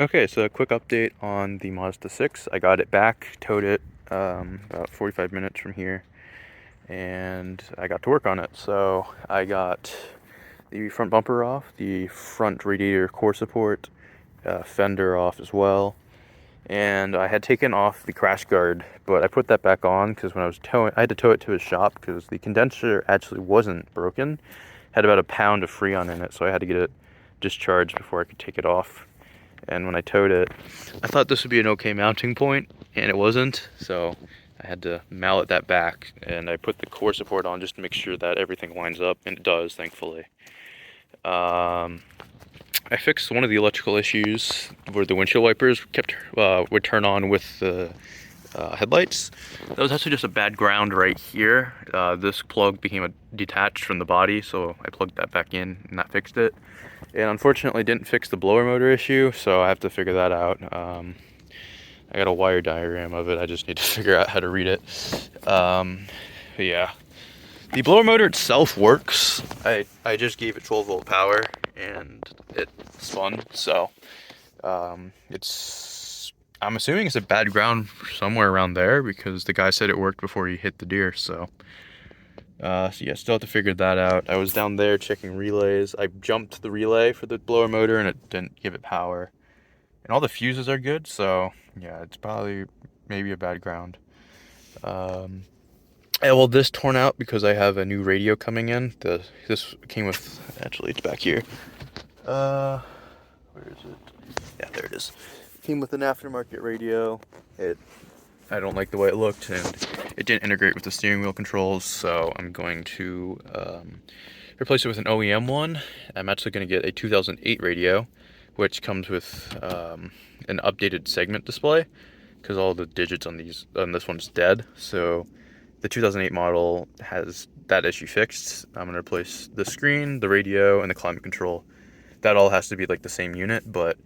Okay, so a quick update on the Mazda 6. I got it back, towed it about 45 minutes from here, and I got to work on it. So I got the front bumper off, the front radiator core support, fender off as well, and I had taken off the crash guard, but I put that back on because when I was towing, I had to tow it to his shop because the condenser actually wasn't broken, had about a pound of Freon in it, so I had to get it discharged before I could take it off. And when I towed it, I thought this would be an okay mounting point, and it wasn't, so I had to mallet that back, and I put the core support on just to make sure that everything lines up, and it does, thankfully. I fixed one of the electrical issues where the windshield wipers would turn on with the headlights. That was actually just a bad ground right here. This plug became detached from the body, so I plugged that back in, and that fixed it. And unfortunately didn't fix the blower motor issue, so I have to figure that out. I got a wire diagram of it, I just need to figure out how to read it. But yeah, the blower motor itself works. I just gave it 12 volt power and it spun, so I'm assuming it's a bad ground somewhere around there because the guy said it worked before he hit the deer, so yeah, still have to figure that out. I was down there checking relays. I jumped the relay for the blower motor and it didn't give it power. And all the fuses are good, so yeah, it's probably maybe a bad ground. And well, this torn out because I have a new radio coming in. This came with, actually it's back here. Where is it? Yeah, there it is. Came with an aftermarket radio. I don't like the way it looked, and it didn't integrate with the steering wheel controls, so I'm going to replace it with an OEM one. I'm actually going to get a 2008 radio, which comes with an updated segment display, because all the digits on this one's dead. So the 2008 model has that issue fixed. I'm going to replace the screen, the radio, and the climate control. That all has to be like the same unit, but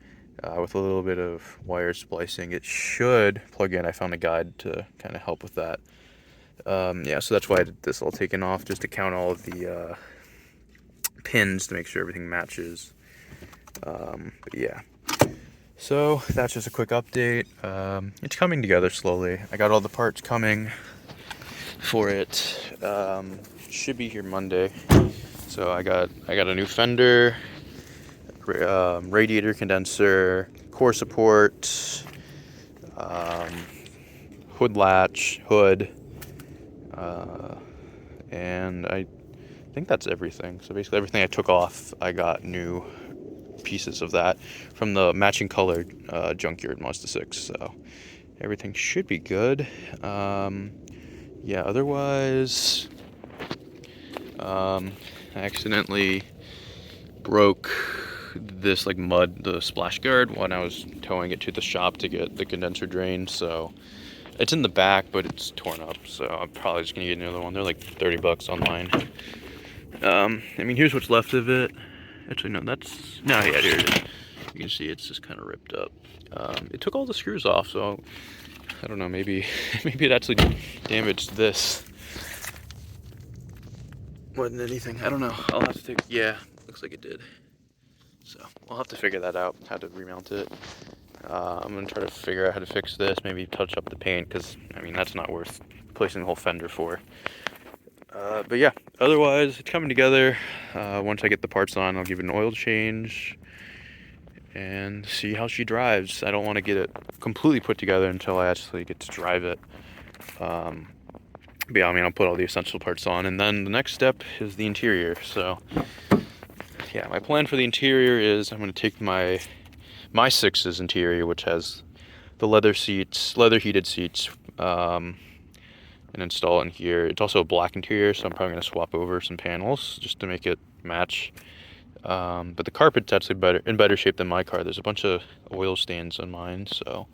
with a little bit of wire splicing, it should plug in. I found a guide to kind of help with that. Yeah, so that's why I did this all taken off, just to count all of the pins to make sure everything matches. But yeah, so that's just a quick update. It's coming together slowly. I got all the parts coming for it. Should be here Monday. So I got a new fender, radiator condenser, core support, hood latch, hood, and I think that's everything. So basically everything I took off, I got new pieces of that from the matching colored junkyard Mazda 6. So everything should be good. Yeah, otherwise, I accidentally broke this the splash guard when I was towing it to the shop to get the condenser drained, so it's in the back but it's torn up, so I'm probably just gonna get another one. They're like 30 bucks online. I mean, here's what's left of it. Actually, no, yeah, here it is. You can see it's just kind of ripped up. It took all the screws off, so I don't know, maybe it actually damaged this more than anything. I don't know. I'll have to yeah, looks like it did. So I'll have to figure that out, how to remount it. I'm gonna try to figure out how to fix this, maybe touch up the paint, because I mean that's not worth replacing the whole fender for. But yeah, otherwise it's coming together. Once I get the parts on, I'll give it an oil change and see how she drives. I don't want to get it completely put together until I actually get to drive it. But yeah, I mean, I'll put all the essential parts on, and then the next step is the interior. So yeah, my plan for the interior is I'm going to take my 6's interior, which has the leather heated seats, and install it in here. It's also a black interior, so I'm probably going to swap over some panels just to make it match. But the carpet's actually in better shape than my car. There's a bunch of oil stains on mine, so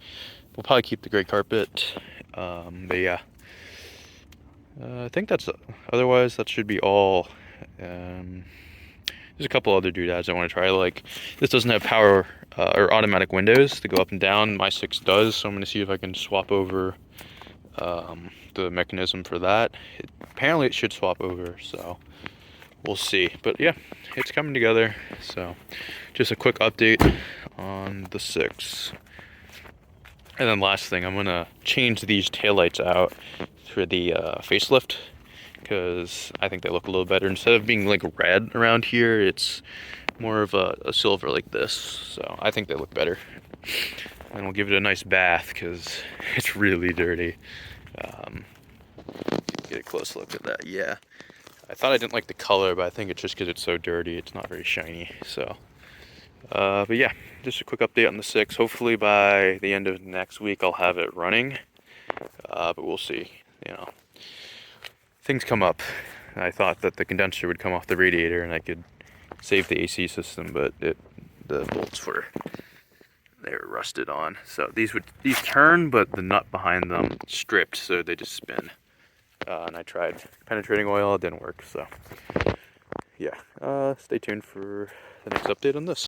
we'll probably keep the gray carpet. But yeah, I think otherwise that should be all. There's a couple other doodads I want to try. Like, this doesn't have power or automatic windows to go up and down. My 6 does, so I'm going to see if I can swap over the mechanism for that. Apparently it should swap over, so we'll see. But yeah, it's coming together. So just a quick update on the 6. And then last thing, I'm gonna change these taillights out for the facelift, because I think they look a little better. Instead of being like red around here, it's more of a silver like this. So I think they look better. And we'll give it a nice bath because it's really dirty. Get a close look at that. Yeah, I thought I didn't like the color, but I think it's just because it's so dirty. It's not very shiny. So, but yeah, just a quick update on the 6. Hopefully by the end of next week I'll have it running. But we'll see. You know, things come up. I thought that the condenser would come off the radiator and I could save the AC system, but the bolts were rusted on. So these turn, but the nut behind them stripped, so they just spin. And I tried penetrating oil, it didn't work. So yeah, stay tuned for the next update on this.